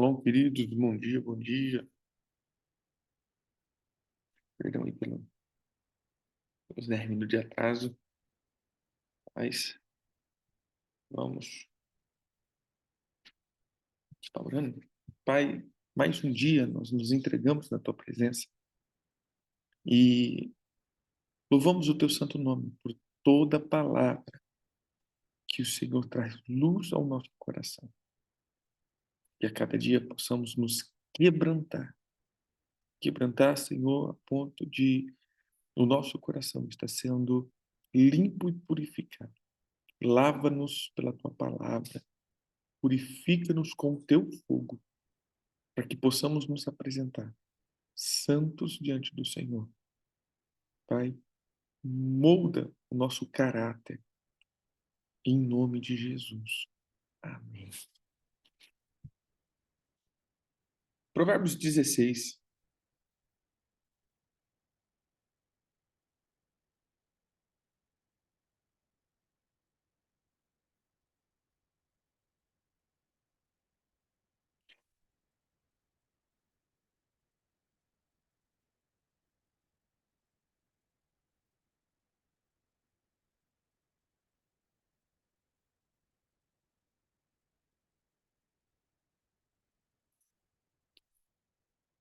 Olá, queridos, bom dia, bom dia. Perdão aí pelos 10 minutos de atraso, mas vamos estar orando. Pai, mais um dia nós nos entregamos na Tua presença e louvamos o Teu santo nome por toda palavra que o Senhor traz luz ao nosso coração. E a cada dia possamos nos quebrantar. Quebrantar, Senhor, a ponto de o nosso coração estar sendo limpo e purificado. Lava-nos pela Tua palavra. Purifica-nos com o teu fogo, para que possamos nos apresentar santos diante do Senhor. Pai, molda o nosso caráter, em nome de Jesus. Amém. Provérbios 16.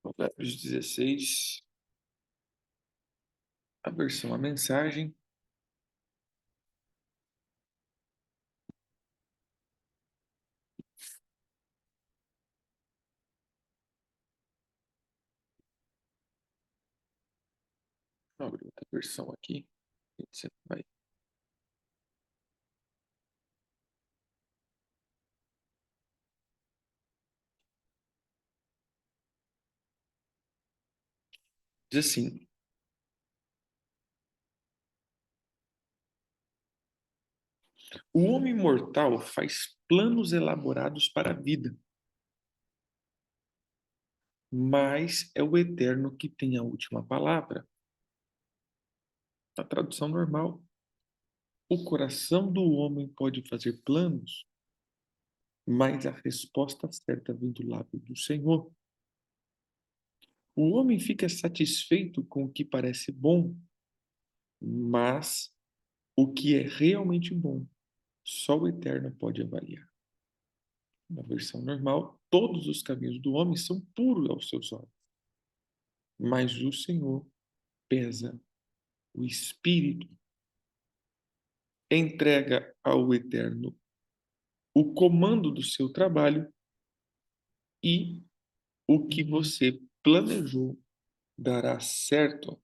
Provérbios 16, a versão, a mensagem. Vou abrir outra versão aqui. Você vai. Diz assim: o homem mortal faz planos elaborados para a vida, mas é o Eterno que tem a última palavra. Na tradução normal, o coração do homem pode fazer planos, mas a resposta certa vem do lábio do Senhor. O homem fica satisfeito com o que parece bom, mas o que é realmente bom, só o Eterno pode avaliar. Na versão normal, todos os caminhos do homem são puros aos seus olhos, mas o Senhor pesa o espírito, entrega ao Eterno o comando do seu trabalho e o que você planejou dará certo.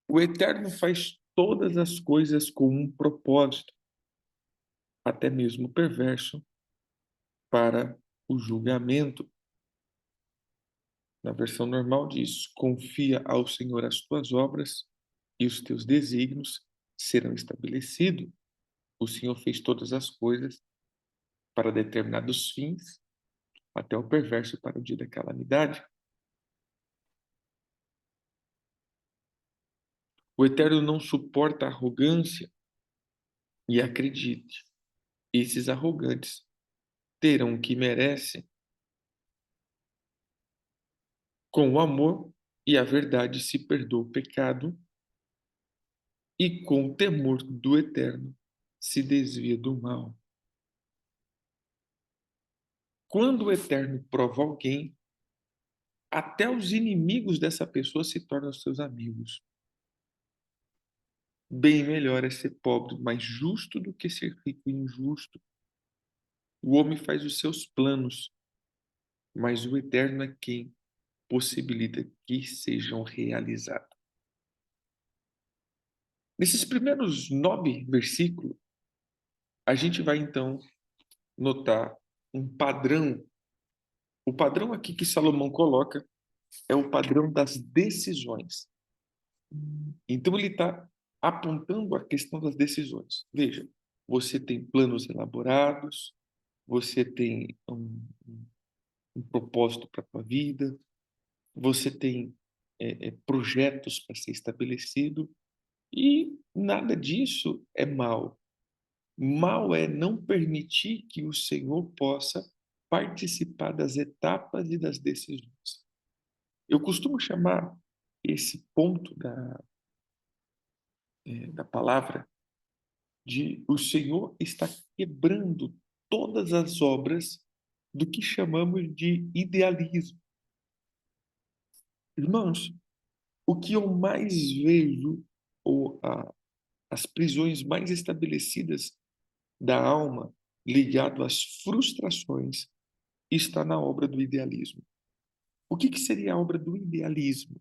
O Eterno faz todas as coisas com um propósito, até mesmo perverso, para o julgamento. Na versão normal diz: confia ao Senhor as tuas obras e os teus desígnios serão estabelecidos. O Senhor fez todas as coisas para determinados fins, até o perverso para o dia da calamidade. O Eterno não suporta a arrogância e acredite, esses arrogantes terão o que merecem. Com o amor e a verdade se perdoa o pecado, e com o temor do Eterno se desvia do mal. Quando o Eterno prova alguém, até os inimigos dessa pessoa se tornam seus amigos. Bem melhor é ser pobre, mas justo, do que ser rico e injusto. O homem faz os seus planos, mas o Eterno é quem possibilita que sejam realizados. Nesses primeiros 9 versículos, a gente vai então notar um padrão. O padrão aqui que Salomão coloca é o padrão das decisões. Então ele está apontando a questão das decisões. Veja, você tem planos elaborados, você tem um propósito para a tua vida, você tem projetos para ser estabelecido, e nada disso é mal. Mal é não permitir que o Senhor possa participar das etapas e das decisões. Eu costumo chamar esse ponto da palavra de o Senhor está quebrando todas as obras do que chamamos de idealismo. Irmãos, o que eu mais vejo, ou as prisões mais estabelecidas da alma, ligado às frustrações, está na obra do idealismo. O que seria a obra do idealismo?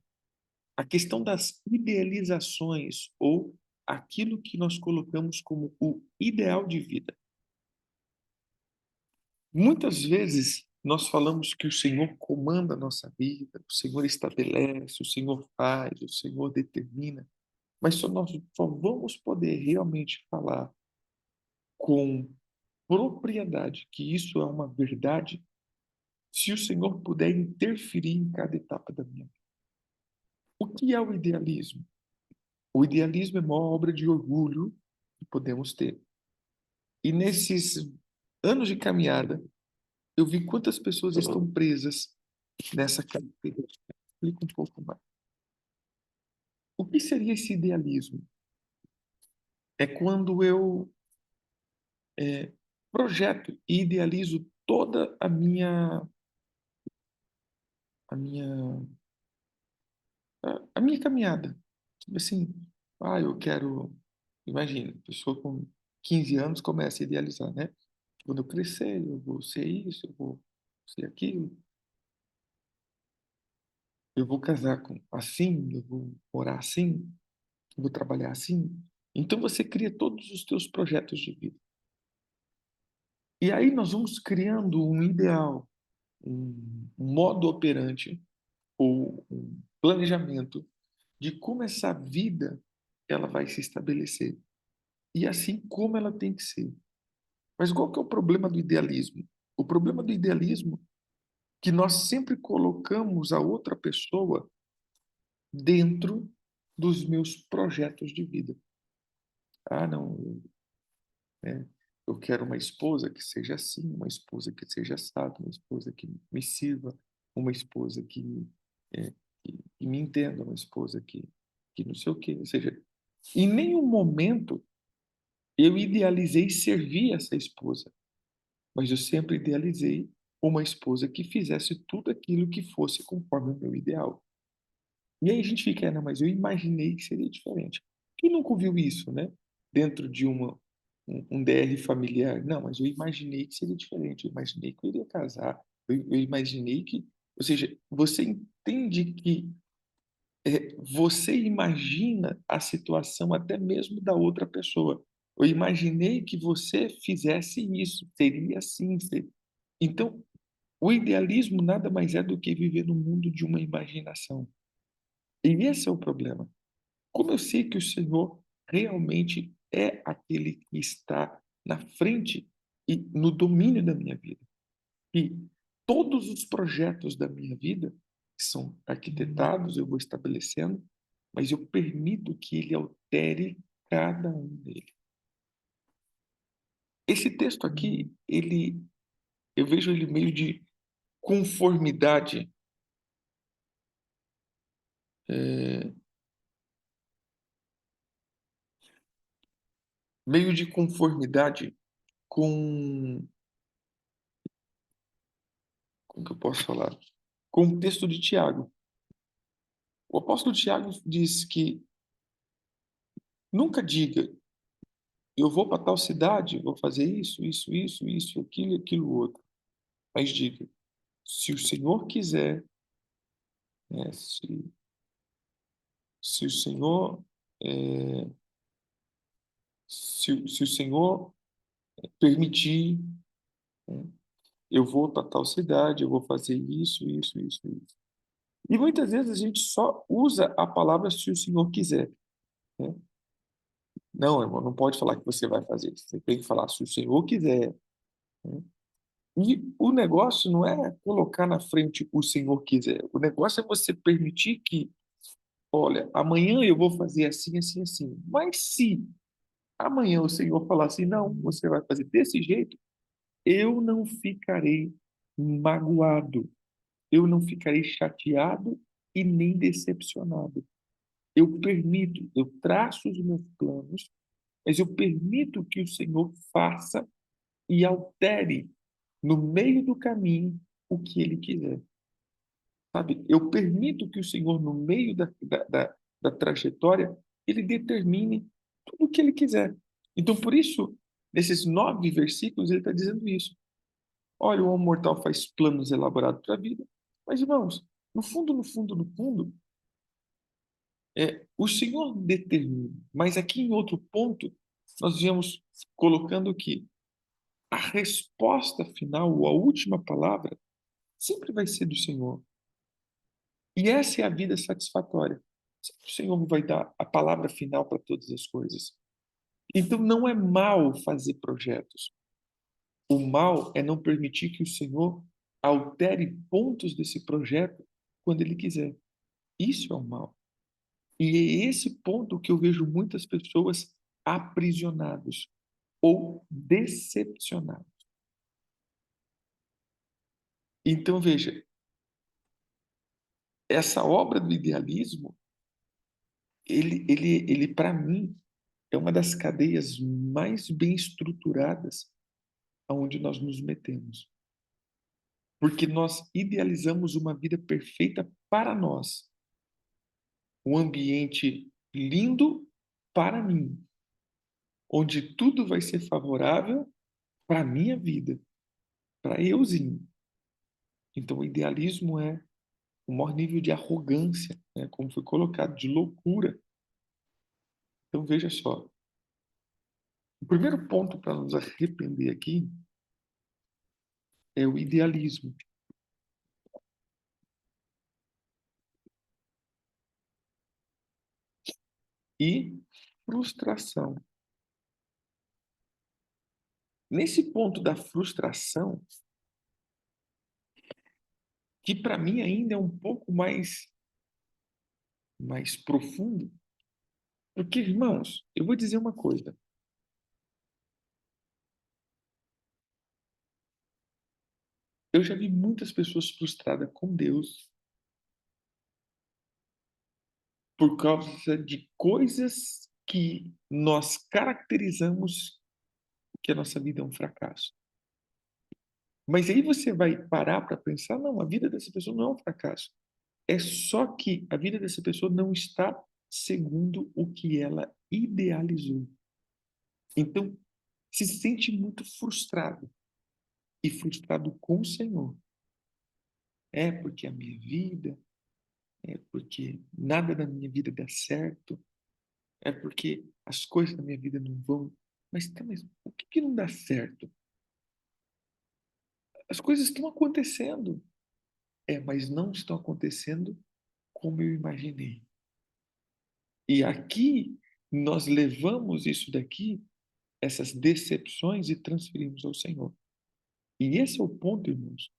A questão das idealizações, ou aquilo que nós colocamos como o ideal de vida. Muitas vezes nós falamos que o Senhor comanda a nossa vida, o Senhor estabelece, o Senhor faz, o Senhor determina, mas nós só vamos poder realmente falar com propriedade que isso é uma verdade se o Senhor puder interferir em cada etapa da minha vida. O que é o idealismo? O idealismo é a maior obra de orgulho que podemos ter. E nesses anos de caminhada, eu vi quantas pessoas estão presas nessa cadeia. Explica um pouco mais. O que seria esse idealismo? É quando eu projeto e idealizo toda a minha a minha caminhada. Tipo assim, eu quero, imagina, pessoa com 15 anos começa a idealizar, né? Quando eu crescer, eu vou ser isso, eu vou ser aquilo, eu vou casar com assim, eu vou morar assim, eu vou trabalhar assim. Então você cria todos os teus projetos de vida. E aí nós vamos criando um ideal, um modo operante ou um planejamento de como essa vida ela vai se estabelecer e assim como ela tem que ser. Mas qual que é o problema do idealismo? O problema do idealismo é que nós sempre colocamos a outra pessoa dentro dos meus projetos de vida. Não, né? Eu quero uma esposa que seja assim, uma esposa que seja assado, uma esposa que me sirva, uma esposa é, que me entenda, uma esposa que não sei o quê. Ou seja, em nenhum momento eu idealizei servir essa esposa, mas eu sempre idealizei uma esposa que fizesse tudo aquilo que fosse conforme o meu ideal. E aí a gente fica, não, mas eu imaginei que seria diferente. Quem nunca ouviu isso, né? Dentro de um DR familiar. Não, mas eu imaginei que seria diferente. Eu imaginei que eu iria casar. Eu imaginei que... Ou seja, você entende que você imagina a situação até mesmo da outra pessoa. Eu imaginei que você fizesse isso, seria assim. Então, o idealismo nada mais é do que viver no mundo de uma imaginação. E esse é o problema. Como eu sei que o Senhor realmente é aquele que está na frente e no domínio da minha vida? E todos os projetos da minha vida são arquitetados, eu vou estabelecendo, mas eu permito que ele altere cada um deles. Esse texto aqui, eu vejo ele meio de conformidade, é, meio de conformidade com, como que eu posso falar? Com o texto de Tiago. O apóstolo Tiago diz que nunca diga, eu vou para tal cidade, vou fazer isso, aquilo e aquilo outro. Mas diga, se o Senhor quiser, né, se o Senhor, é, se o Senhor permitir, né, eu vou para tal cidade, eu vou fazer isso. E muitas vezes a gente só usa a palavra se o Senhor quiser, né? Não, irmão, não pode falar que você vai fazer isso. Você tem que falar se o Senhor quiser, né? E o negócio não é colocar na frente o Senhor quiser. O negócio é você permitir que, olha, amanhã eu vou fazer assim, assim, assim. Mas se amanhã o Senhor falar assim, não, você vai fazer desse jeito, eu não ficarei magoado, eu não ficarei chateado e nem decepcionado. Eu permito, eu traço os meus planos, mas eu permito que o Senhor faça e altere no meio do caminho o que Ele quiser. Sabe? Eu permito que o Senhor, no meio da trajetória, Ele determine tudo o que Ele quiser. Então, por isso, nesses 9 versículos, Ele está dizendo isso. Olha, o homem mortal faz planos elaborados para a vida. Mas, irmãos, no fundo, no fundo, no fundo, o Senhor determina. Mas aqui em outro ponto, nós viemos colocando que a resposta final, ou a última palavra, sempre vai ser do Senhor. E essa é a vida satisfatória. Sempre o Senhor vai dar a palavra final para todas as coisas. Então não é mal fazer projetos. O mal é não permitir que o Senhor altere pontos desse projeto quando Ele quiser. Isso é o mal. E é esse ponto que eu vejo muitas pessoas aprisionados ou decepcionados. Então, veja, essa obra do idealismo, ele para mim, é uma das cadeias mais bem estruturadas aonde nós nos metemos. Porque nós idealizamos uma vida perfeita para nós, um ambiente lindo para mim, onde tudo vai ser favorável para a minha vida, para euzinho. Então, o idealismo é o maior nível de arrogância, né? Como foi colocado, de loucura. Então, veja só. O primeiro ponto para nos arrepender aqui é o idealismo e frustração. Nesse ponto da frustração, que para mim ainda é um pouco mais profundo, porque, irmãos, eu vou dizer uma coisa. Eu já vi muitas pessoas frustradas com Deus por causa de coisas que nós caracterizamos que a nossa vida é um fracasso. Mas aí você vai parar para pensar, não, a vida dessa pessoa não é um fracasso. É só que a vida dessa pessoa não está segundo o que ela idealizou. Então, se sente muito frustrado e frustrado com o Senhor. É porque a minha vida, é porque nada da minha vida dá certo, é porque as coisas da minha vida não vão. Mas o que que não dá certo? As coisas estão acontecendo. Mas não estão acontecendo como eu imaginei. E aqui nós levamos isso daqui, essas decepções, e transferimos ao Senhor. E esse é o ponto, irmãos,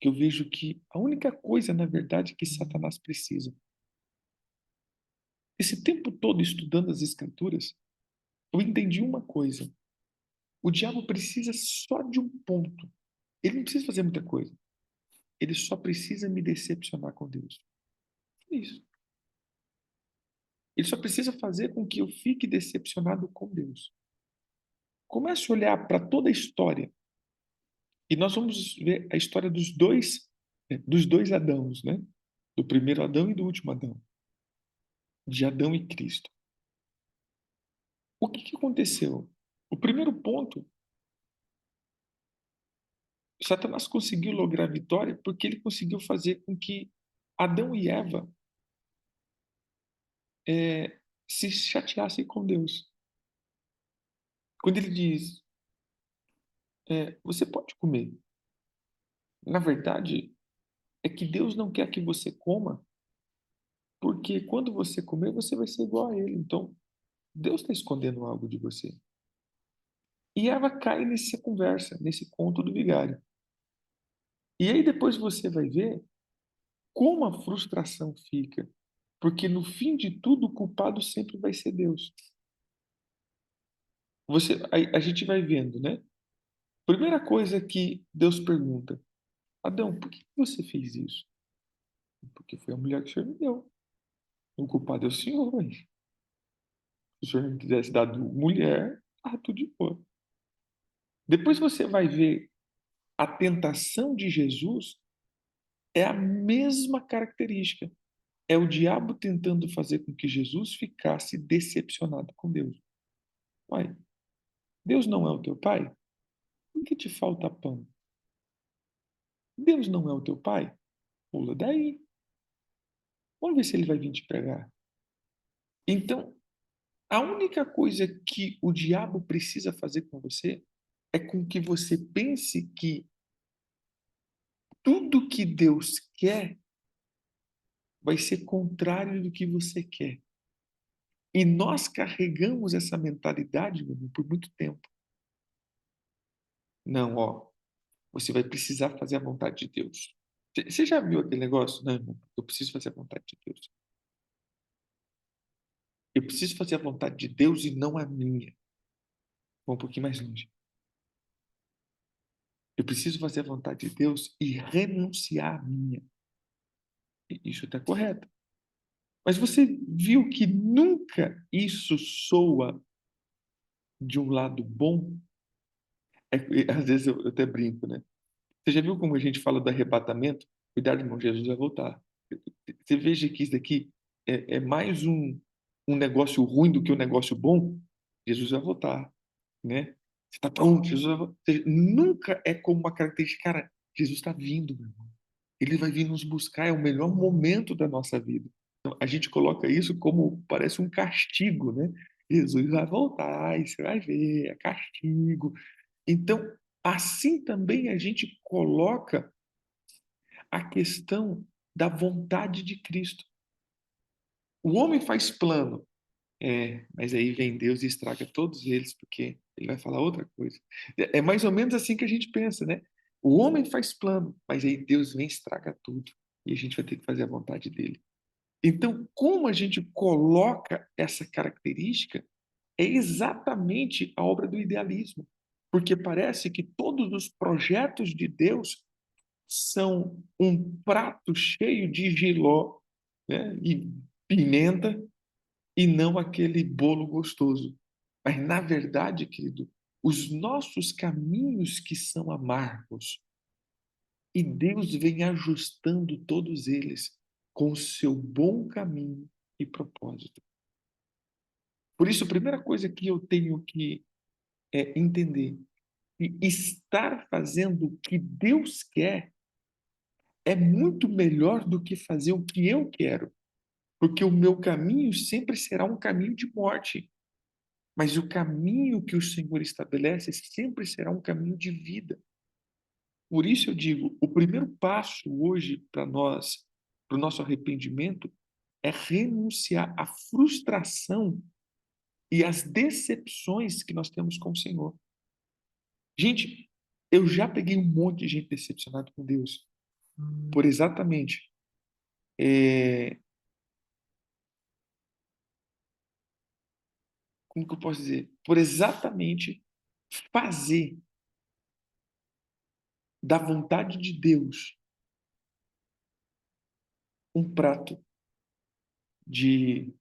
que eu vejo que a única coisa, na verdade, que Satanás precisa. Esse tempo todo estudando as Escrituras, eu entendi uma coisa. O diabo precisa só de um ponto. Ele não precisa fazer muita coisa. Ele só precisa me decepcionar com Deus. É isso. Ele só precisa fazer com que eu fique decepcionado com Deus. Comece a olhar para toda a história. E nós vamos ver a história dos dois Adãos, né? Do primeiro Adão e do último Adão. De Adão e Cristo. O que que aconteceu? O primeiro ponto, Satanás conseguiu lograr a vitória porque ele conseguiu fazer com que Adão e Eva se chateassem com Deus. Quando ele diz, você pode comer. Na verdade, é que Deus não quer que você coma, porque quando você comer, você vai ser igual a ele. Então, Deus está escondendo algo de você. E Eva cai nessa conversa, nesse conto do vigário. E aí depois você vai ver como a frustração fica. Porque no fim de tudo, o culpado sempre vai ser Deus. A gente vai vendo, né? Primeira coisa que Deus pergunta: Adão, por que você fez isso? Porque foi a mulher que o senhor me deu. O culpado é o senhor, mãe. Se o senhor não tivesse dado mulher, tudo de boa. Depois você vai ver a tentação de Jesus é a mesma característica. É o diabo tentando fazer com que Jesus ficasse decepcionado com Deus. Pai, Deus não é o teu pai? Por que te falta pão? Deus não é o teu pai? Pula daí. Vamos ver se ele vai vir te pregar. Então, a única coisa que o diabo precisa fazer com você é com que você pense que tudo que Deus quer vai ser contrário do que você quer. E nós carregamos essa mentalidade, meu irmão, por muito tempo. Não, ó, você vai precisar fazer a vontade de Deus. Você já viu aquele negócio? Não, irmão, eu preciso fazer a vontade de Deus. Eu preciso fazer a vontade de Deus e não a minha. Vou um pouquinho mais longe. Eu preciso fazer a vontade de Deus e renunciar à minha. Isso está correto. Mas você viu que nunca isso soa de um lado bom? Às vezes eu até brinco, né? Você já viu como a gente fala do arrebatamento? Cuidado, irmão, Jesus vai voltar. Você veja que isso daqui é mais um negócio ruim do que um negócio bom. Jesus vai voltar, né? Você está pronto, Jesus vai voltar. Ou seja, nunca é como uma característica, cara, Jesus está vindo, meu irmão. Ele vai vir nos buscar, é o melhor momento da nossa vida. Então, a gente coloca isso como parece um castigo, né? Jesus vai voltar, e você vai ver, é castigo. Então, assim também a gente coloca a questão da vontade de Cristo. O homem faz plano, mas aí vem Deus e estraga todos eles, porque ele vai falar outra coisa. É mais ou menos assim que a gente pensa, né? O homem faz plano, mas aí Deus vem e estraga tudo. E a gente vai ter que fazer a vontade dele. Então, como a gente coloca essa característica, é exatamente a obra do idealismo. Porque parece que todos os projetos de Deus são um prato cheio de jiló, né, e pimenta, e não aquele bolo gostoso. Mas, na verdade, querido, os nossos caminhos que são amargos, e Deus vem ajustando todos eles com o seu bom caminho e propósito. Por isso, a primeira coisa que eu tenho que entender e estar fazendo o que Deus quer é muito melhor do que fazer o que eu quero, porque o meu caminho sempre será um caminho de morte, mas o caminho que o Senhor estabelece sempre será um caminho de vida. Por isso eu digo, o primeiro passo hoje para nós, para o nosso arrependimento, é renunciar à frustração e às decepções que nós temos com o Senhor. Gente, eu já peguei um monte de gente decepcionada com Deus, por exatamente é, como que eu posso dizer? Por exatamente fazer da vontade de Deus um prato de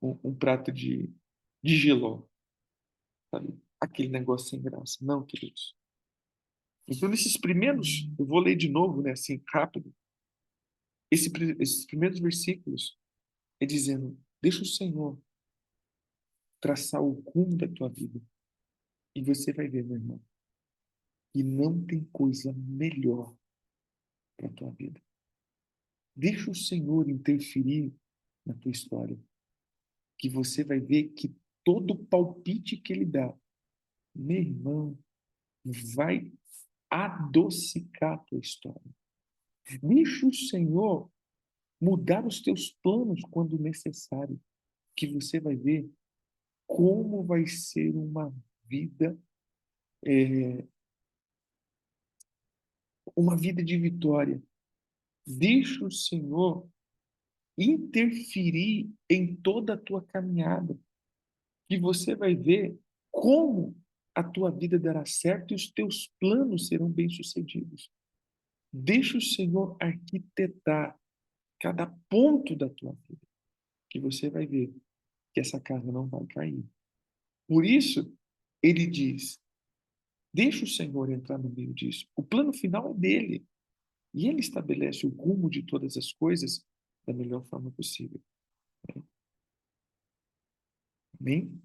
um prato de jiló, sabe? Aquele negócio sem graça. Não, queridos. Então, nesses primeiros, eu vou ler de novo, né, assim, rápido. Esses primeiros versículos é dizendo: deixa o Senhor traçar o rumo da tua vida. E você vai ver, meu irmão, que não tem coisa melhor para a tua vida. Deixa o Senhor interferir na tua história, que você vai ver que todo palpite que ele dá, meu irmão, vai adocicar a tua história. Deixa o Senhor mudar os teus planos quando necessário, que você vai ver como vai ser é, uma vida de vitória. Deixa o Senhor interferir em toda a tua caminhada, que você vai ver como a tua vida dará certo e os teus planos serão bem-sucedidos. Deixa o Senhor arquitetar cada ponto da tua vida, que você vai ver que essa casa não vai cair. Por isso, ele diz: deixa o Senhor entrar no meio disso. O plano final é dele. E ele estabelece o rumo de todas as coisas da melhor forma possível. Amém?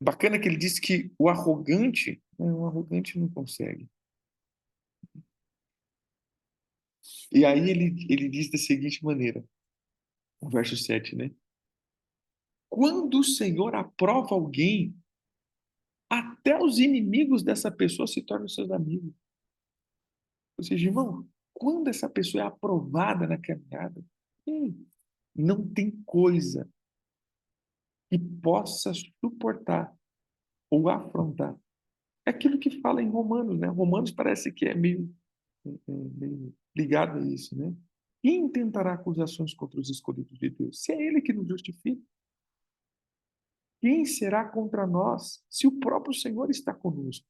Bacana que ele diz que o arrogante não consegue. E aí ele diz da seguinte maneira, no verso 7, né? Quando o Senhor aprova alguém, até os inimigos dessa pessoa se tornam seus amigos. Ou seja, irmão, quando essa pessoa é aprovada na caminhada, não tem coisa que possa suportar ou afrontar. É aquilo que fala em Romanos, né? Romanos parece que é meio ligado a isso, né? Quem tentará acusações contra os escolhidos de Deus? Se é Ele que nos justifica, quem será contra nós se o próprio Senhor está conosco?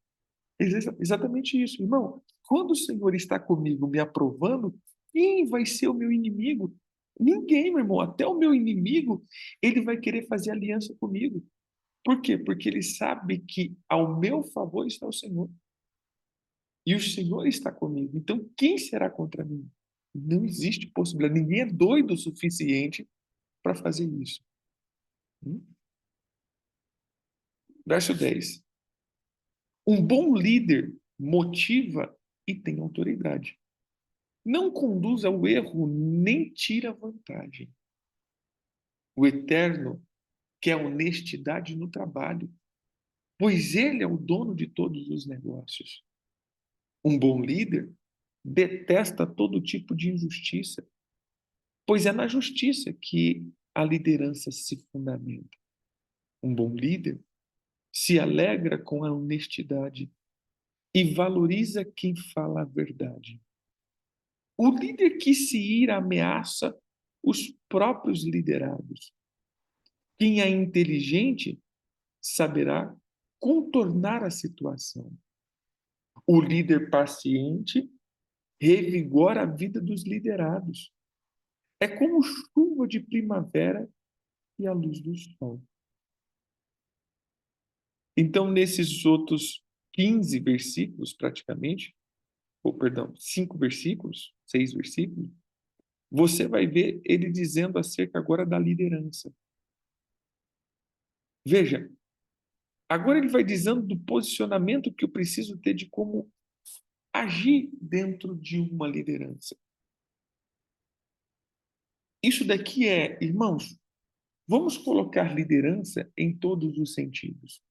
Exatamente isso, irmão. Quando o Senhor está comigo, me aprovando, quem vai ser o meu inimigo? Ninguém, meu irmão. Até o meu inimigo, ele vai querer fazer aliança comigo. Por quê? Porque ele sabe que ao meu favor está o Senhor. E o Senhor está comigo. Então, quem será contra mim? Não existe possibilidade. Ninguém é doido o suficiente para fazer isso. Hum? Verso 10. Um bom líder motiva e tem autoridade. Não conduz ao erro nem tira vantagem. O Eterno quer honestidade no trabalho, pois ele é o dono de todos os negócios. Um bom líder detesta todo tipo de injustiça, pois é na justiça que a liderança se fundamenta. Um bom líder se alegra com a honestidade e valoriza quem fala a verdade. O líder que se ira ameaça os próprios liderados. Quem é inteligente saberá contornar a situação. O líder paciente revigora a vida dos liderados. É como chuva de primavera e a luz do sol. Então, nesses outros 15 versículos, praticamente, ou perdão, 5 versículos, 6 versículos, você vai ver ele dizendo acerca agora da liderança. Veja, agora ele vai dizendo do posicionamento que eu preciso ter de como agir dentro de uma liderança. Isso daqui é, irmãos, vamos colocar liderança em todos os sentidos.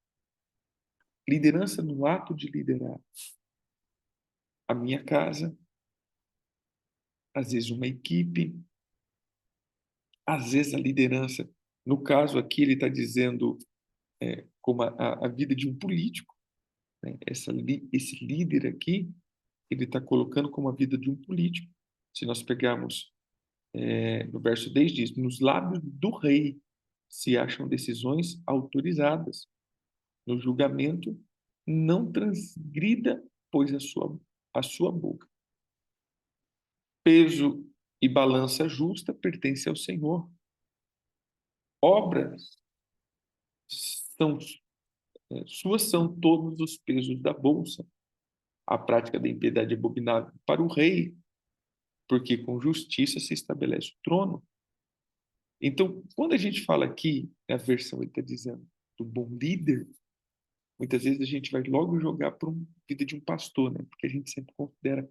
Liderança no ato de liderar a minha casa, às vezes uma equipe, às vezes a liderança. No caso aqui, ele está dizendo como a vida de um político, né? Esse líder aqui, ele está colocando como a vida de um político. Se nós pegarmos no verso 10 diz, nos lábios do rei se acham decisões autorizadas. No julgamento, não transgrida, pois a sua boca. Peso e balança justa pertence ao Senhor. Obras são suas são todos os pesos da bolsa. A prática da impiedade é abominável para o rei, porque com justiça se estabelece o trono. Então, quando a gente fala aqui, a versão ele está dizendo do bom líder, muitas vezes a gente vai logo jogar para a vida de um pastor, né? Porque a gente sempre considera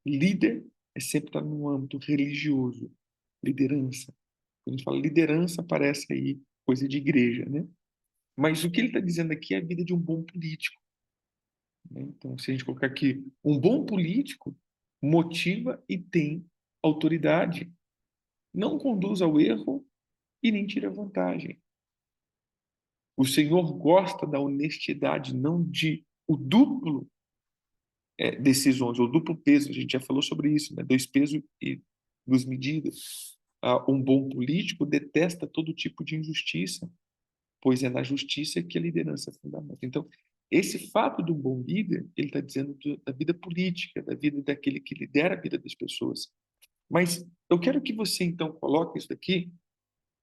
líder é sempre estar no âmbito religioso, liderança. Quando a gente fala liderança, parece aí coisa de igreja, né? Mas o que ele está dizendo aqui é a vida de um bom político, né? Então, se a gente colocar aqui, um bom político motiva e tem autoridade, não conduz ao erro e nem tira vantagem. O Senhor gosta da honestidade, não de o duplo decisões, ou duplo peso. A gente já falou sobre isso, né? 2 pesos e 2 medidas. Um bom político detesta todo tipo de injustiça, pois é na justiça que a liderança é fundamental. Então, esse fato do bom líder, ele está dizendo da vida política, da vida daquele que lidera a vida das pessoas. Mas eu quero que você, então, coloque isso daqui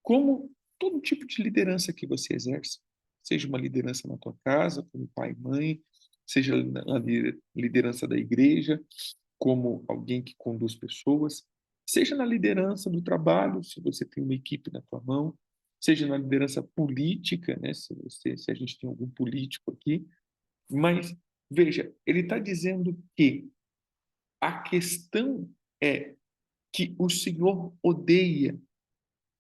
como todo tipo de liderança que você exerce. Seja uma liderança na tua casa, como pai e mãe, seja na liderança da igreja, como alguém que conduz pessoas, seja na liderança do trabalho, se você tem uma equipe na tua mão, seja na liderança política, né, se a gente tem algum político aqui, mas veja, ele está dizendo que a questão é que o Senhor odeia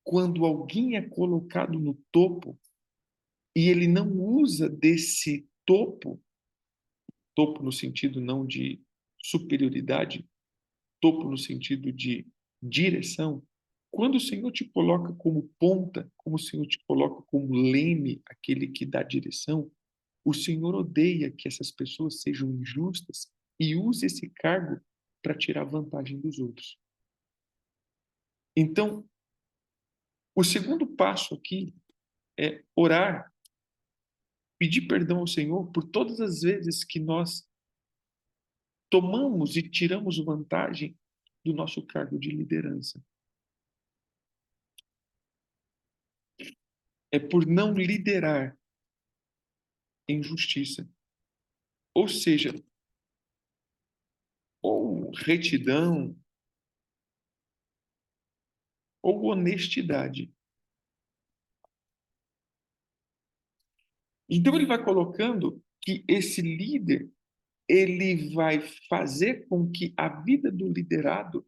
quando alguém é colocado no topo e ele não usa desse topo, topo no sentido não de superioridade, topo no sentido de direção. Quando o Senhor te coloca como ponta, como o Senhor te coloca como leme, aquele que dá direção, o Senhor odeia que essas pessoas sejam injustas e use esse cargo para tirar vantagem dos outros. Então, o segundo passo aqui é orar, pedir perdão ao Senhor por todas as vezes que nós tomamos e tiramos vantagem do nosso cargo de liderança. É por não liderar em justiça. Ou seja, ou retidão, ou honestidade. Então ele vai colocando que esse líder, ele vai fazer com que a vida do liderado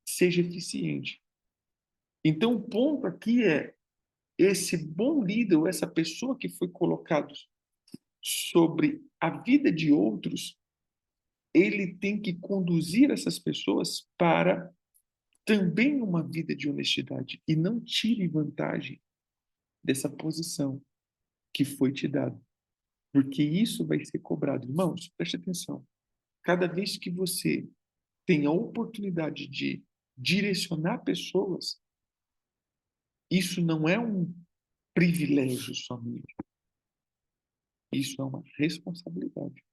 seja eficiente. Então o ponto aqui é esse bom líder, ou essa pessoa que foi colocado sobre a vida de outros, ele tem que conduzir essas pessoas para também uma vida de honestidade e não tire vantagem dessa posição que foi te dada, porque isso vai ser cobrado. Irmãos, preste atenção. Cada vez que você tem a oportunidade de direcionar pessoas, isso não é um privilégio somente, isso é uma responsabilidade.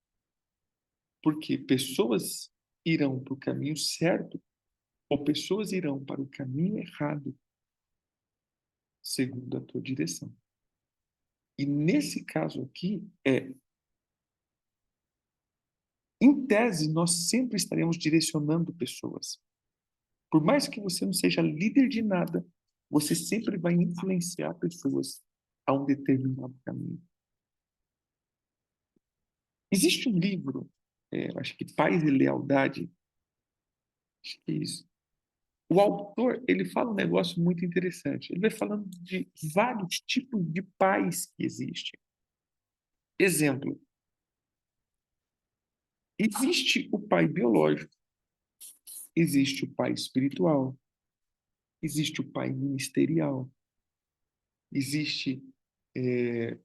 Porque pessoas irão para o caminho certo ou pessoas irão para o caminho errado, segundo a tua direção. E nesse caso aqui, em tese, nós sempre estaremos direcionando pessoas. Por mais que você não seja líder de nada, você sempre vai influenciar pessoas a um determinado caminho. Existe um livro, acho que Paz e Lealdade, acho que é isso. O autor, ele fala um negócio muito interessante. Ele vai falando de vários tipos de pais que existem. Exemplo, existe o pai biológico, existe o pai espiritual, existe o pai ministerial, existe. é,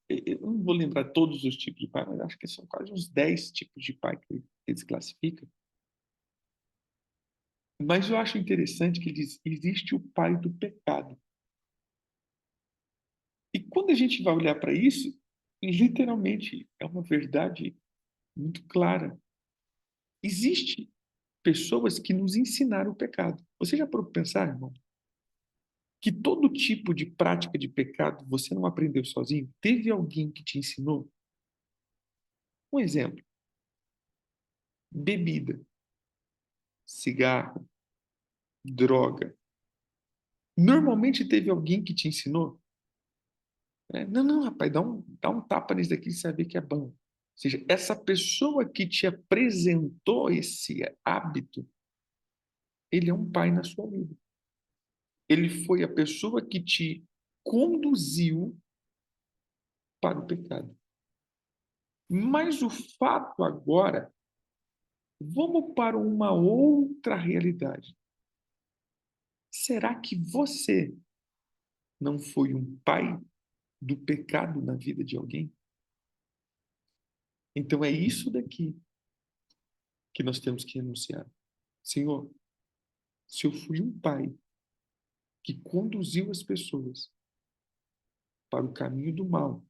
eu não vou lembrar todos os tipos de pai, mas acho que são quase uns 10 tipos de pai que eles classificam. Mas eu acho interessante que ele diz: existe o pai do pecado. E quando a gente vai olhar para isso, literalmente é uma verdade muito clara. Existe pessoas que nos ensinaram o pecado. Você já parou para pensar, irmão? Que todo tipo de prática de pecado você não aprendeu sozinho? Teve alguém que te ensinou? Um exemplo: bebida, cigarro, droga. Normalmente teve alguém que te ensinou? Não, não, rapaz, dá um tapa nisso daqui e saber que é bom. Ou seja, essa pessoa que te apresentou esse hábito, ele é um pai na sua vida. Ele foi a pessoa que te conduziu para o pecado. Mas o fato agora, vamos para uma outra realidade. Será que você não foi um pai do pecado na vida de alguém? Então é isso daqui que nós temos que renunciar. Senhor, se eu fui um pai que conduziu as pessoas para o caminho do mal,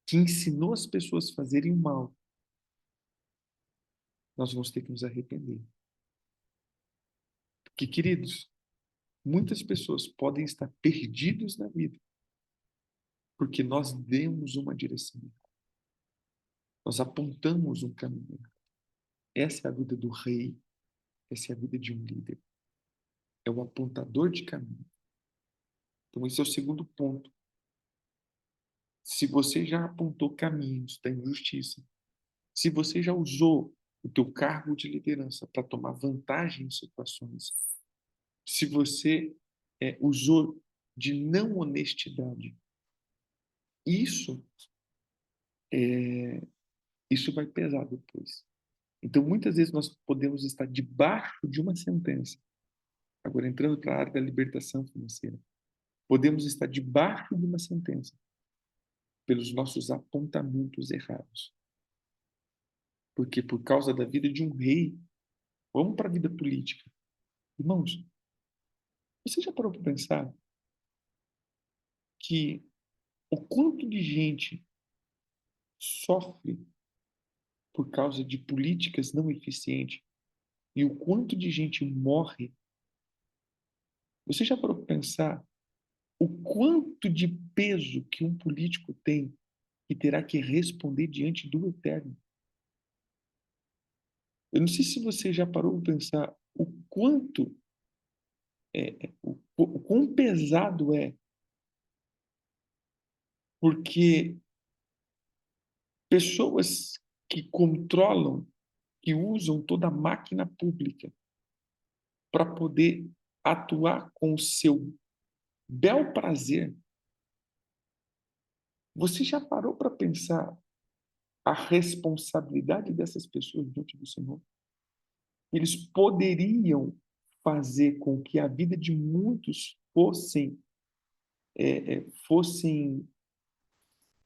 que ensinou as pessoas a fazerem o mal, nós vamos ter que nos arrepender. Porque, queridos, muitas pessoas podem estar perdidos na vida porque nós demos uma direção. Nós apontamos um caminho. Essa é a vida do rei, essa é a vida de um líder. É o apontador de caminho. Então, esse é o segundo ponto. Se você já apontou caminhos da injustiça, se você já usou o teu cargo de liderança para tomar vantagem em situações, se você usou de não honestidade, isso isso vai pesar depois. Então, muitas vezes nós podemos estar debaixo de uma sentença. Agora, entrando para a área da libertação financeira, podemos estar debaixo de uma sentença pelos nossos apontamentos errados. Porque por causa da vida de um rei, vamos para a vida política. Irmãos, você já parou para pensar que o quanto de gente sofre por causa de políticas não eficientes e o quanto de gente morre? Você já parou para pensar o quanto de peso que um político tem e terá que responder diante do Eterno? Eu não sei se você já parou para pensar o quanto, o quão pesado é, porque pessoas que controlam, que usam toda a máquina pública para poder atuar com o seu bel prazer. Você já parou para pensar a responsabilidade dessas pessoas diante do Senhor? Eles poderiam fazer com que a vida de muitos fossem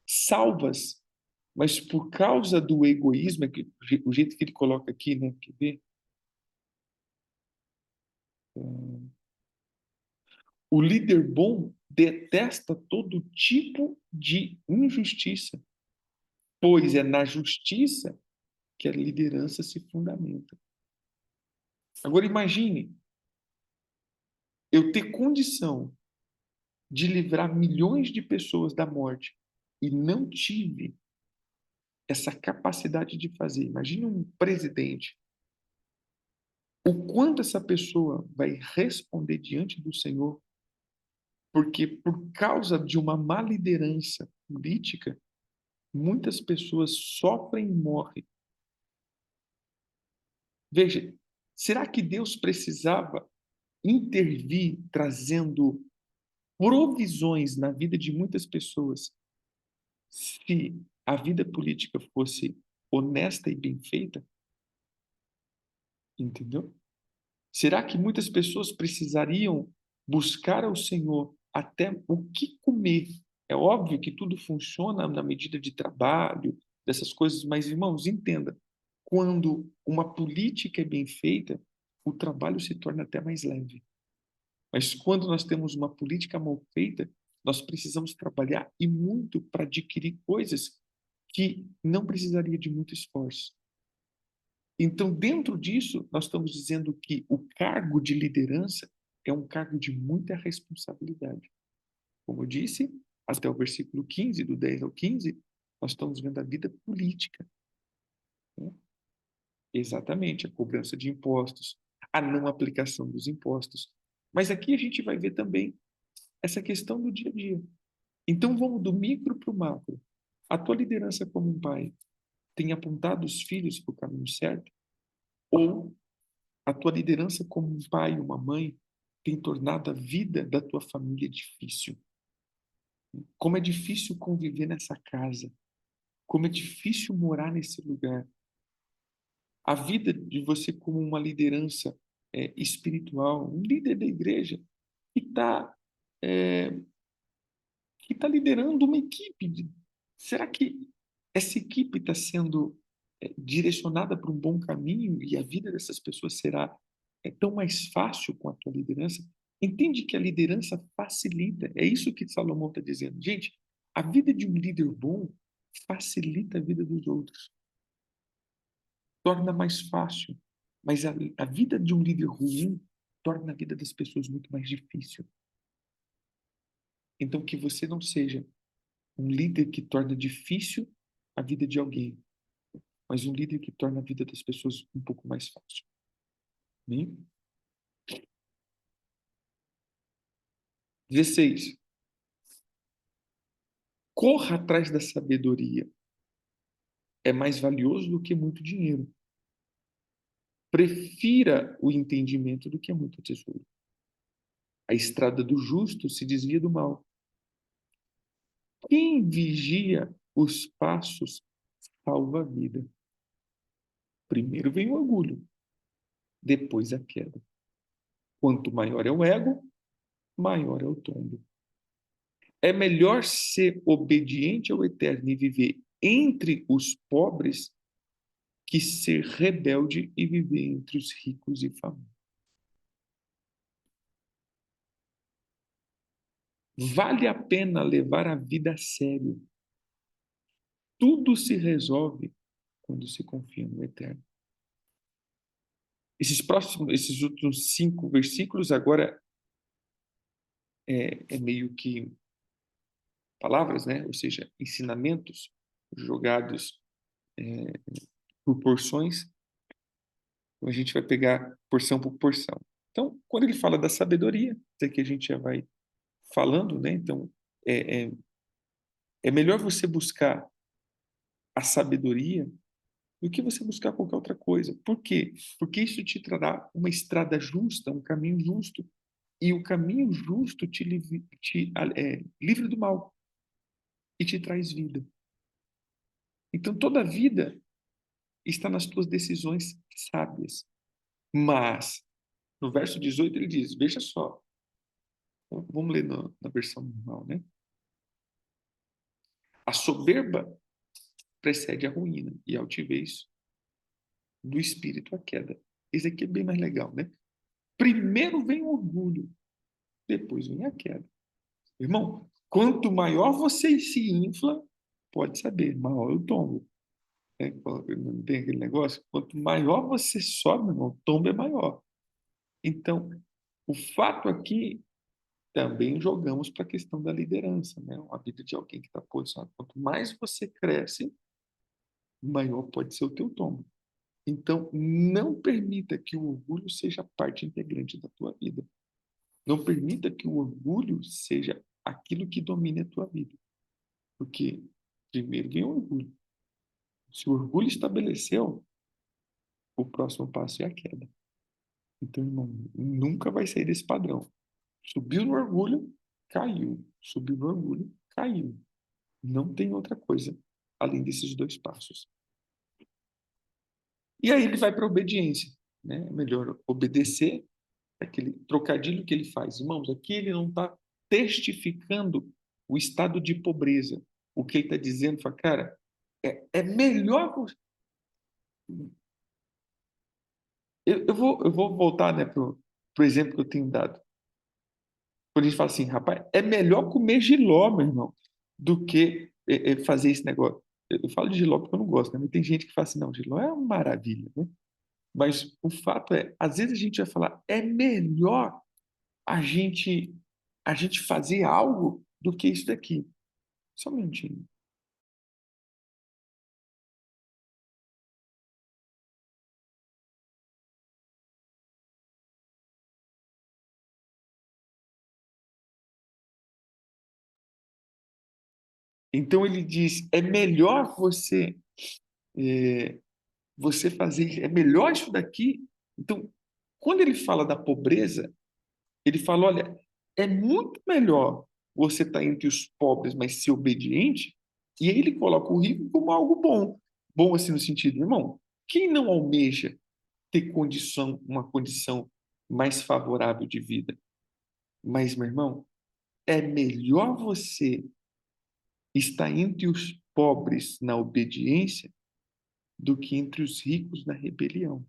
salvas, mas por causa do egoísmo, o jeito que ele coloca aqui, né? Quer ver? O líder bom detesta todo tipo de injustiça, pois é na justiça que a liderança se fundamenta. Agora imagine eu ter condição de livrar milhões de pessoas da morte e não tive essa capacidade de fazer. Imagine um presidente. O quanto essa pessoa vai responder diante do Senhor, porque por causa de uma má liderança política, muitas pessoas sofrem e morrem. Veja, será que Deus precisava intervir trazendo provisões na vida de muitas pessoas se a vida política fosse honesta e bem feita? Entendeu? Será que muitas pessoas precisariam buscar ao Senhor até o que comer? É óbvio que tudo funciona na medida de trabalho, dessas coisas, mas, irmãos, entenda, quando uma política é bem feita, o trabalho se torna até mais leve. Mas quando nós temos uma política mal feita, nós precisamos trabalhar e muito para adquirir coisas que não precisaria de muito esforço. Então, dentro disso, nós estamos dizendo que o cargo de liderança é um cargo de muita responsabilidade. Como eu disse, até o versículo 15, do 10 ao 15, nós estamos vendo a vida política, né? Exatamente, a cobrança de impostos, a não aplicação dos impostos. Mas aqui a gente vai ver também essa questão do dia a dia. Então, vamos do micro para o macro. A tua liderança como um pai tem apontado os filhos para o caminho certo? Ou a tua liderança como um pai e uma mãe tem tornado a vida da tua família difícil? Como é difícil conviver nessa casa. Como é difícil morar nesse lugar. A vida de você como uma liderança espiritual, um líder da igreja, que está é, que tá liderando uma equipe. Será que essa equipe está sendo direcionada para um bom caminho e a vida dessas pessoas será tão mais fácil com a tua liderança? Entende que a liderança facilita. É isso que Salomão está dizendo. Gente, a vida de um líder bom facilita a vida dos outros, torna mais fácil. Mas a vida de um líder ruim torna a vida das pessoas muito mais difícil. Então, que você não seja um líder que torna difícil a vida de alguém, mas um líder que torna a vida das pessoas um pouco mais fácil. Né? 16. Corra atrás da sabedoria. É mais valioso do que muito dinheiro. Prefira o entendimento do que muito tesouro. A estrada do justo se desvia do mal. Quem vigia os passos salva a vida. Primeiro vem o orgulho, depois a queda. Quanto maior é o ego, maior é o tombo. É melhor ser obediente ao Eterno e viver entre os pobres que ser rebelde e viver entre os ricos e famosos. Vale a pena levar a vida a sério. Tudo se resolve quando se confia no Eterno. Esses últimos 5 versículos agora é meio que palavras, né? Ou seja, ensinamentos jogados por porções. Então a gente vai pegar porção por porção. Então, quando ele fala da sabedoria, isso aqui a gente já vai falando, né? Então, é, é, é melhor você buscar a sabedoria do que você buscar qualquer outra coisa. Por quê? Porque isso te trará uma estrada justa, um caminho justo. E o caminho justo livra do mal e te traz vida. Então, toda a vida está nas tuas decisões sábias. Mas, no verso 18, ele diz: veja só, vamos ler na versão normal, né? A soberba precede a ruína e a altivez do espírito a queda. Esse aqui é bem mais legal, né? Primeiro vem o orgulho, depois vem a queda. Irmão, quanto maior você se infla, pode saber, maior o tombo. Né? Não tem aquele negócio? Quanto maior você sobe, irmão, o tombo é maior. Então, o fato aqui também jogamos para a questão da liderança, né? A vida de alguém que está posicionado. Quanto mais você cresce, maior pode ser o teu tombo. Então, não permita que o orgulho seja parte integrante da tua vida. Não permita que o orgulho seja aquilo que domine a tua vida. Porque primeiro vem o orgulho. Se o orgulho estabeleceu, o próximo passo é a queda. Então, irmão, nunca vai sair desse padrão. Subiu no orgulho, caiu. Subiu no orgulho, caiu. Não tem outra coisa além desses 2 passos. E aí ele vai para a obediência. Né? É melhor obedecer, aquele trocadilho que ele faz. Irmãos, aqui ele não está testificando o estado de pobreza. O que ele está dizendo, fala, cara, é melhor. Eu vou voltar, né, pro exemplo que eu tenho dado. Quando a gente fala assim, rapaz, é melhor comer jiló, meu irmão, do que fazer esse negócio. Eu falo de jiló porque eu não gosto, né? Mas tem gente que fala assim, não, jiló é uma maravilha, né? Mas o fato é, às vezes a gente vai falar, é melhor a gente fazer algo do que isso daqui. Só um minutinho. Então ele diz, é melhor é, você fazer, é melhor isso daqui. Então, quando ele fala da pobreza, ele fala, olha, é muito melhor você estar entre os pobres, mas ser obediente. E aí ele coloca o rico como algo bom. Bom assim no sentido, irmão, quem não almeja ter uma condição mais favorável de vida? Mas, meu irmão, é melhor você estar entre os pobres na obediência do que entre os ricos na rebelião.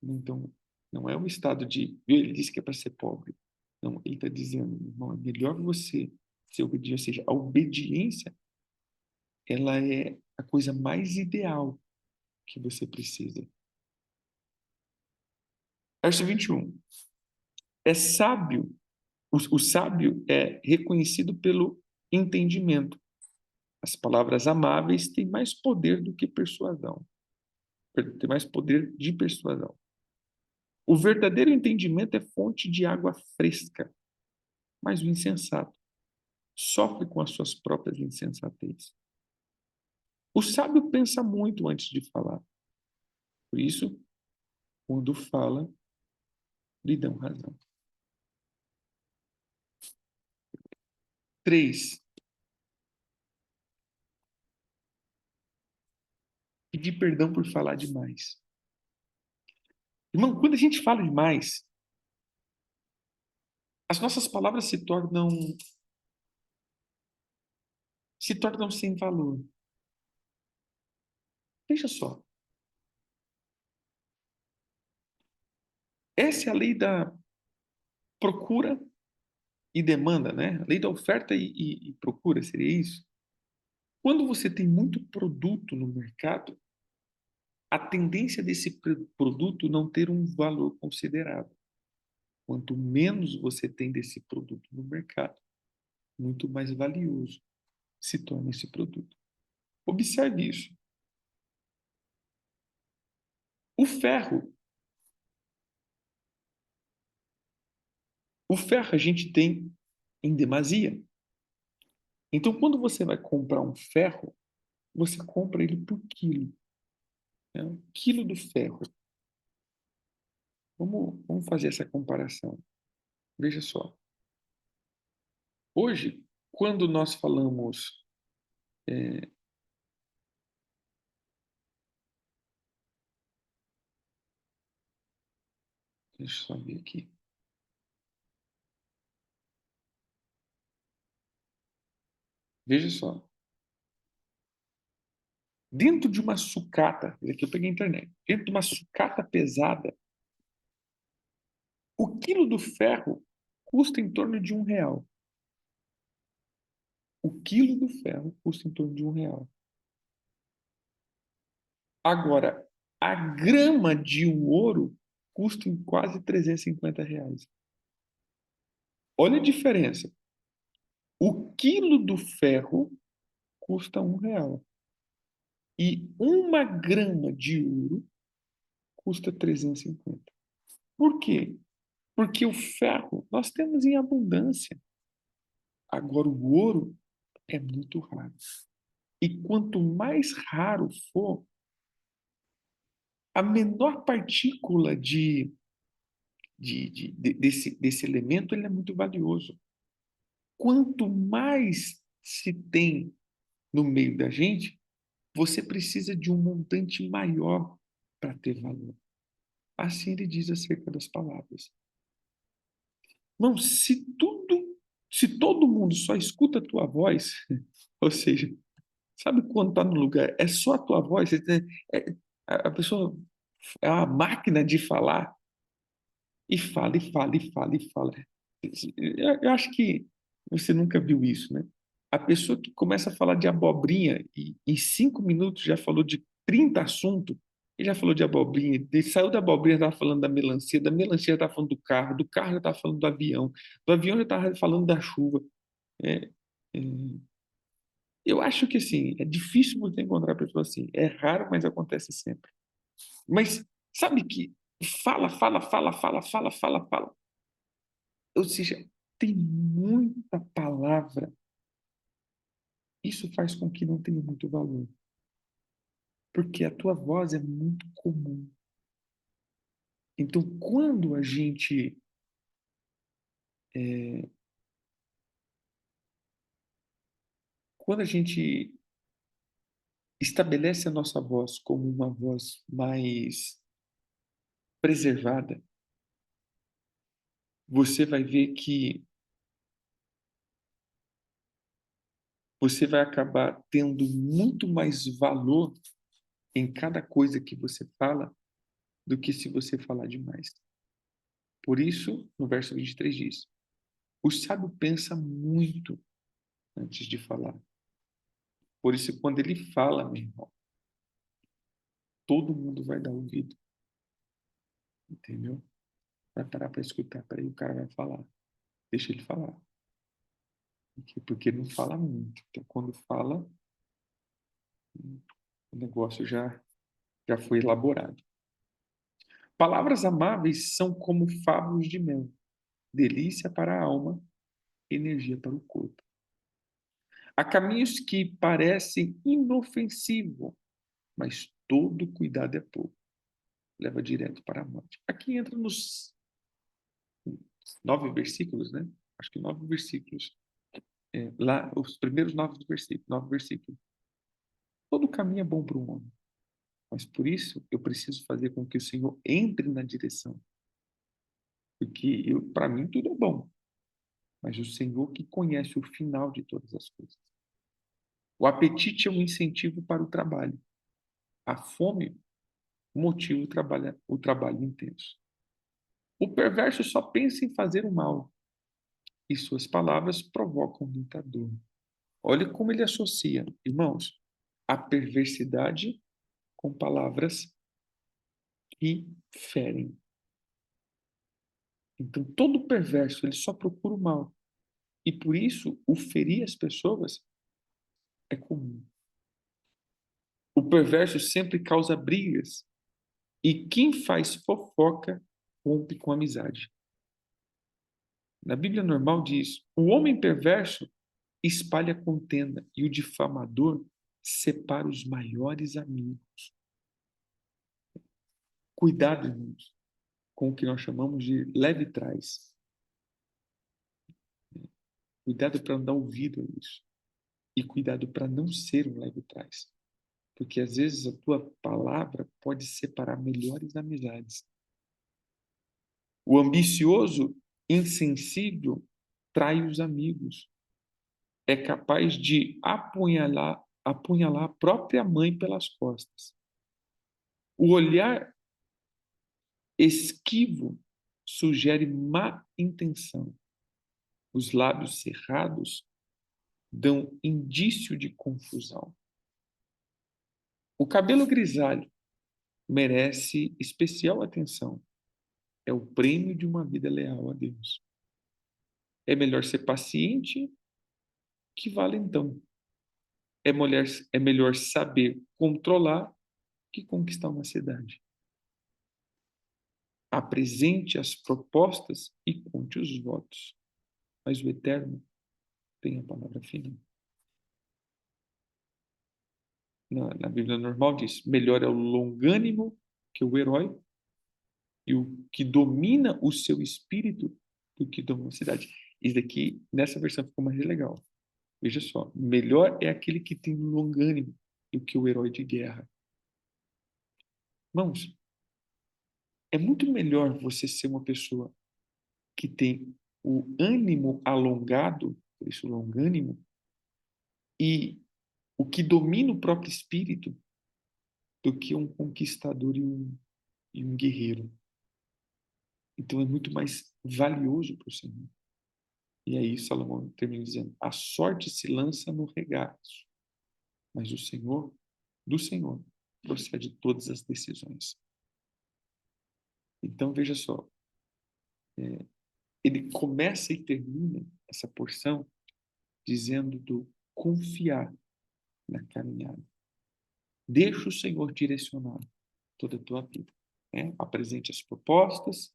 Então, não é um estado de. Ele disse que é para ser pobre. Não, ele está dizendo, irmão, é melhor você ser obediente, ou seja, a obediência ela é a coisa mais ideal que você precisa. Verso 21. É sábio, o sábio é reconhecido pelo entendimento. As palavras amáveis têm mais poder do que persuasão. Tem mais poder de persuasão. O verdadeiro entendimento é fonte de água fresca, mas o insensato sofre com as suas próprias insensatez. O sábio pensa muito antes de falar. Por isso, quando fala, lhe dão razão. 3. Pedir perdão por falar demais. Irmão, quando a gente fala demais, as nossas palavras se tornam sem valor. Veja só. Essa é a lei da procura e demanda, né? A lei da oferta e procura, seria isso? Quando você tem muito produto no mercado, a tendência desse produto não ter um valor considerável. Quanto menos você tem desse produto no mercado, muito mais valioso se torna esse produto. Observe isso. O ferro, o ferro a gente tem em demasia. Então, quando você vai comprar um ferro, você compra ele por quilo. Né? Um quilo do ferro. Vamos fazer essa comparação. Veja só. Hoje, quando nós falamos, deixa eu só ver aqui. Veja só. Dentro de uma sucata, aqui eu peguei a internet, dentro de uma sucata pesada, o quilo do ferro custa em torno de R$ 1. O quilo do ferro custa em torno de R$ 1. Agora, a grama de um ouro custa em quase R$ 350. Olha a diferença. O quilo do ferro custa R$ 1. E uma grama de ouro custa 350. Por quê? Porque o ferro nós temos em abundância. Agora, o ouro é muito raro. E quanto mais raro for, a menor partícula desse elemento ele é muito valioso. Quanto mais se tem no meio da gente, você precisa de um montante maior para ter valor. Assim ele diz acerca das palavras. Não, se todo mundo só escuta a tua voz, ou seja, sabe quando está no lugar, é só a tua voz, a pessoa é uma máquina de falar, e fala, e fala, e fala, e fala. Eu acho que você nunca viu isso, né? A pessoa que começa a falar de abobrinha e em 5 minutos já falou de 30 assuntos, ele já falou de abobrinha, ele saiu da abobrinha, estava falando da melancia já estava falando do carro já estava falando do avião já estava falando da chuva. É, é, eu acho que assim, é difícil você encontrar pessoa assim. É raro, mas acontece sempre. Mas sabe que fala, fala, fala, fala, fala, fala, fala. Ou seja, tem muita palavra. Isso faz com que não tenha muito valor. Porque a tua voz é muito comum. Então, é, quando a gente estabelece a nossa voz como uma voz mais preservada, você vai ver que você vai acabar tendo muito mais valor em cada coisa que você fala do que se você falar demais. Por isso, no verso 23 diz: o sábio pensa muito antes de falar. Por isso, quando ele fala, meu irmão, todo mundo vai dar ouvido, entendeu? Vai parar para escutar. Peraí, o cara vai falar. Deixa ele falar. Porque ele não fala muito. Então, quando fala, o negócio já foi elaborado. Palavras amáveis são como favos de mel, delícia para a alma, energia para o corpo. Há caminhos que parecem inofensivos, mas todo cuidado é pouco. Leva direto para a morte. Aqui entra nos 9 versículos, né? Acho que 9 versículos. Lá, os primeiros 9 versículos. 9 versículos. Todo caminho é bom para o homem. Mas por isso eu preciso fazer com que o Senhor entre na direção. Porque para mim tudo é bom. Mas o Senhor que conhece o final de todas as coisas. O apetite é um incentivo para o trabalho. A fome motiva o trabalho intenso. O perverso só pensa em fazer o mal. E suas palavras provocam muita dor. Olha como ele associa, irmãos, a perversidade com palavras que ferem. Então, todo perverso, ele só procura o mal. E por isso, o ferir as pessoas é comum. O perverso sempre causa brigas. E quem faz fofoca rompe com amizade. Na Bíblia normal diz: o homem perverso espalha contenda e o difamador separa os maiores amigos. Cuidado, irmãos, com o que nós chamamos de leve trás. Cuidado para não dar ouvido a isso. E cuidado para não ser um leve trás. Porque às vezes a tua palavra pode separar melhores amizades. O ambicioso, insensível, trai os amigos. É capaz de apunhalar a própria mãe pelas costas. O olhar esquivo sugere má intenção. Os lábios cerrados dão indício de confusão. O cabelo grisalho merece especial atenção. É o prêmio de uma vida leal a Deus. É melhor ser paciente que valentão. É melhor saber controlar que conquistar uma cidade. Apresente as propostas e conte os votos. Mas o Eterno tem a palavra final. Na Bíblia normal diz: melhor é o longânimo que o herói, e o que domina o seu espírito do que domina a cidade. Isso daqui, nessa versão, ficou mais legal. Veja só, melhor é aquele que tem longânimo do que o herói de guerra. Irmãos, é muito melhor você ser uma pessoa que tem o ânimo alongado, por isso longânimo, e o que domina o próprio espírito, do que um conquistador e um guerreiro. Então é muito mais valioso para o Senhor. E aí Salomão termina dizendo: a sorte se lança no regaço, mas o Senhor, do Senhor, procede todas as decisões. Então veja só, ele começa e termina essa porção dizendo do confiar na caminhada. Deixa o Senhor direcionar toda a tua vida. Né? Apresente as propostas,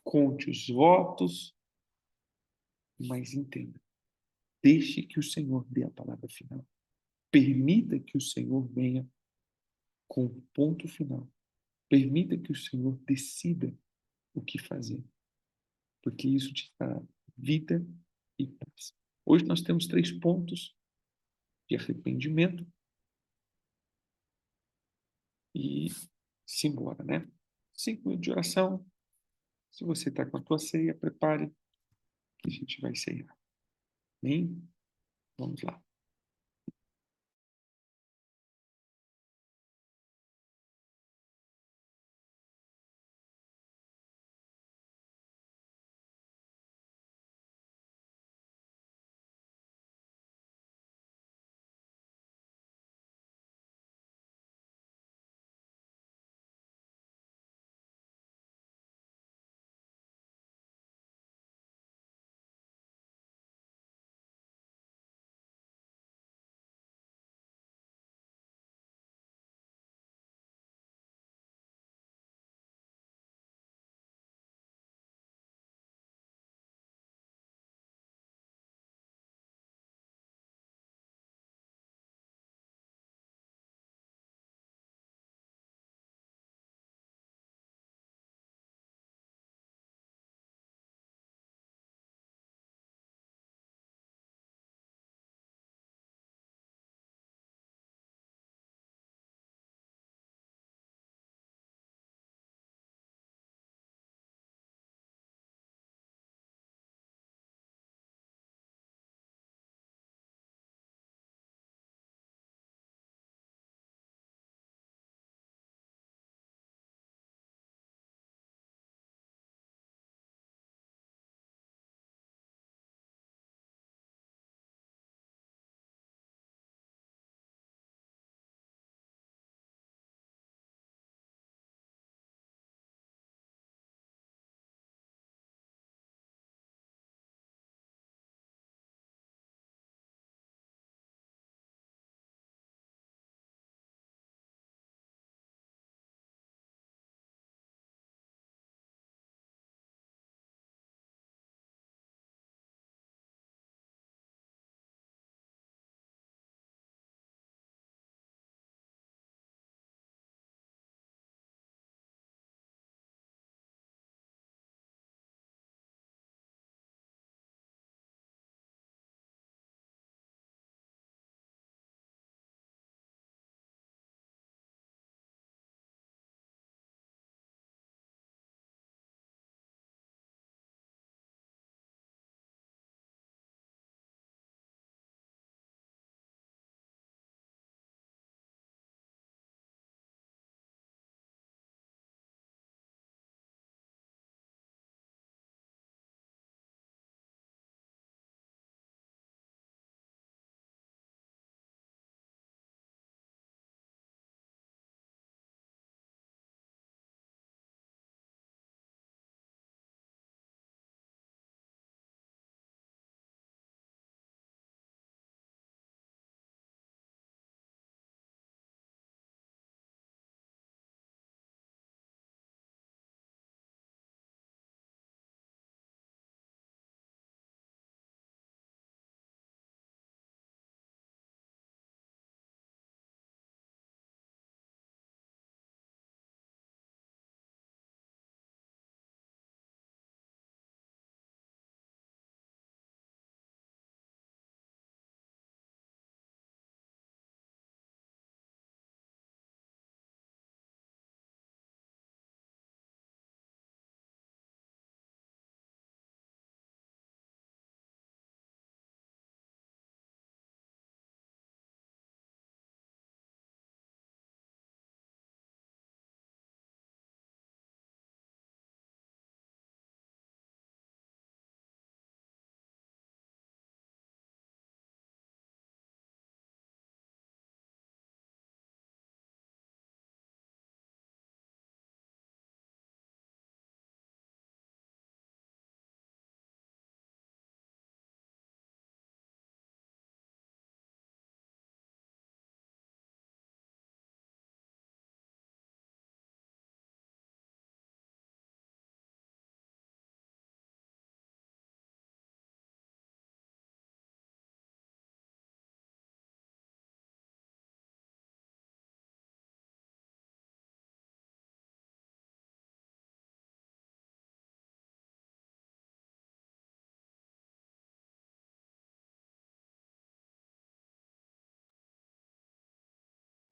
conte os votos, mas entenda. Deixe que o Senhor dê a palavra final. Permita que o Senhor venha com o ponto final. Permita que o Senhor decida o que fazer, porque isso te dá vida e paz. Hoje nós temos 3 pontos de arrependimento e simbora, né? 5 minutos de oração. Se você está com a tua ceia, prepare que a gente vai ceiar. Amém? Vamos lá.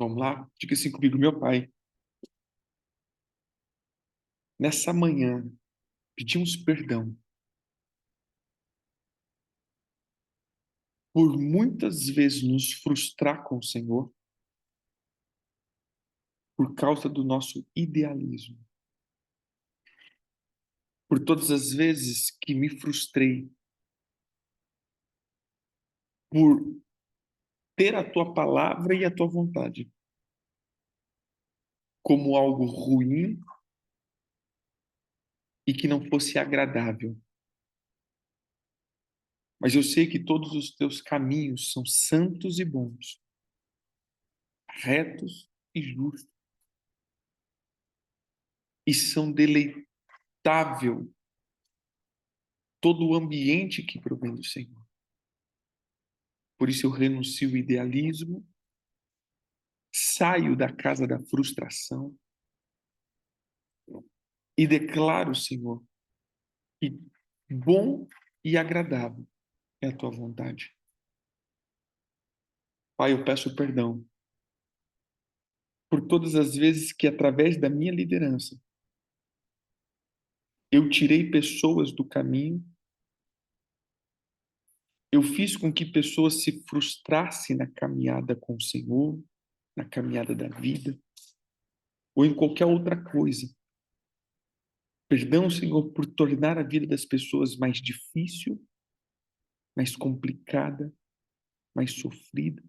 Vamos lá? Diga assim comigo, meu Pai. Nessa manhã, pedimos perdão por muitas vezes nos frustrar com o Senhor por causa do nosso idealismo. Por todas as vezes que me frustrei por ter a tua palavra e a tua vontade como algo ruim e que não fosse agradável. Mas eu sei que todos os teus caminhos são santos e bons, retos e justos, e são deleitável todo o ambiente que provém do Senhor. Por isso eu renuncio ao idealismo, saio da casa da frustração e declaro, Senhor, que bom e agradável é a tua vontade. Pai, eu peço perdão por todas as vezes que, através da minha liderança, eu tirei pessoas do caminho, eu fiz com que pessoas se frustrassem na caminhada com o Senhor, na caminhada da vida, ou em qualquer outra coisa. Perdão, Senhor, por tornar a vida das pessoas mais difícil, mais complicada, mais sofrida.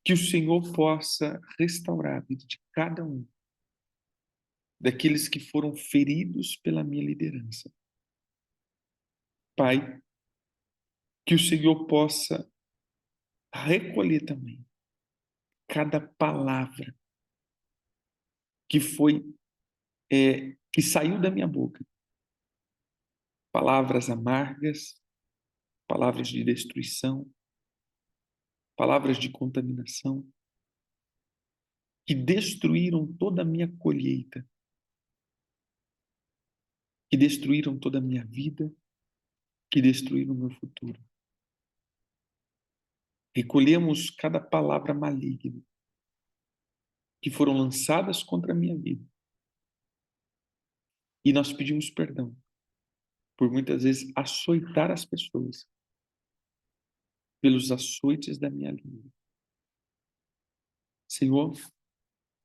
Que o Senhor possa restaurar a vida de cada um daqueles que foram feridos pela minha liderança. Pai, que o Senhor possa recolher também cada palavra que foi, que saiu da minha boca. Palavras amargas, palavras de destruição, palavras de contaminação, que destruíram toda a minha colheita, que destruíram toda a minha vida, que destruíram o meu futuro. Recolhemos cada palavra maligna que foram lançadas contra a minha vida. E nós pedimos perdão por muitas vezes açoitar as pessoas pelos açoites da minha língua. Senhor,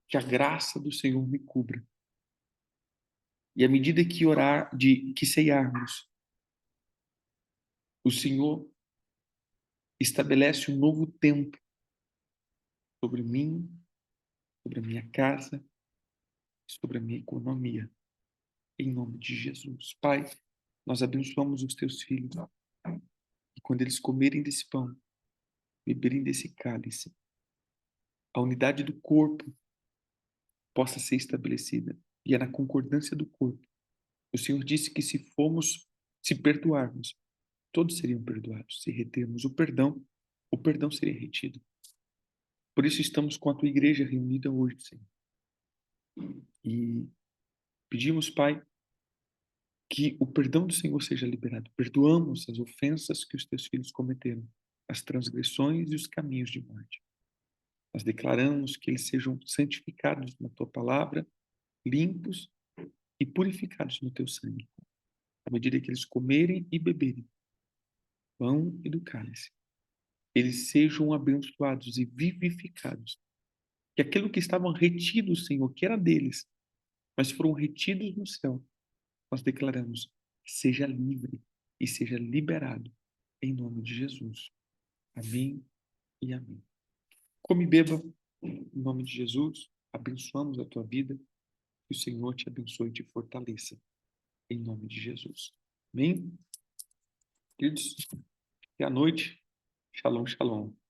que a graça do Senhor me cubra. E à medida que que ceiarmos, o Senhor estabelece um novo tempo sobre mim, sobre a minha casa, sobre a minha economia. Em nome de Jesus. Pai, nós abençoamos os teus filhos. E quando eles comerem desse pão, beberem desse cálice, a unidade do corpo possa ser estabelecida. E é na concordância do corpo. O Senhor disse que se perdoarmos, todos seriam perdoados. Se retermos o perdão seria retido. Por isso estamos com a tua igreja reunida hoje, Senhor. E pedimos, Pai, que o perdão do Senhor seja liberado. Perdoamos as ofensas que os teus filhos cometeram, as transgressões e os caminhos de morte. Nós declaramos que eles sejam santificados na tua palavra, limpos e purificados no teu sangue, à medida que eles comerem e beberem pão e do cálice. Eles sejam abençoados e vivificados. Que aquilo que estavam retidos, Senhor, que era deles, mas foram retidos no céu, nós declaramos, seja livre e seja liberado em nome de Jesus. Amém e amém. Come e beba em nome de Jesus. Abençoamos a tua vida. Que o Senhor te abençoe e te fortaleça em nome de Jesus. Amém? Queridos, até à noite. Shalom, shalom.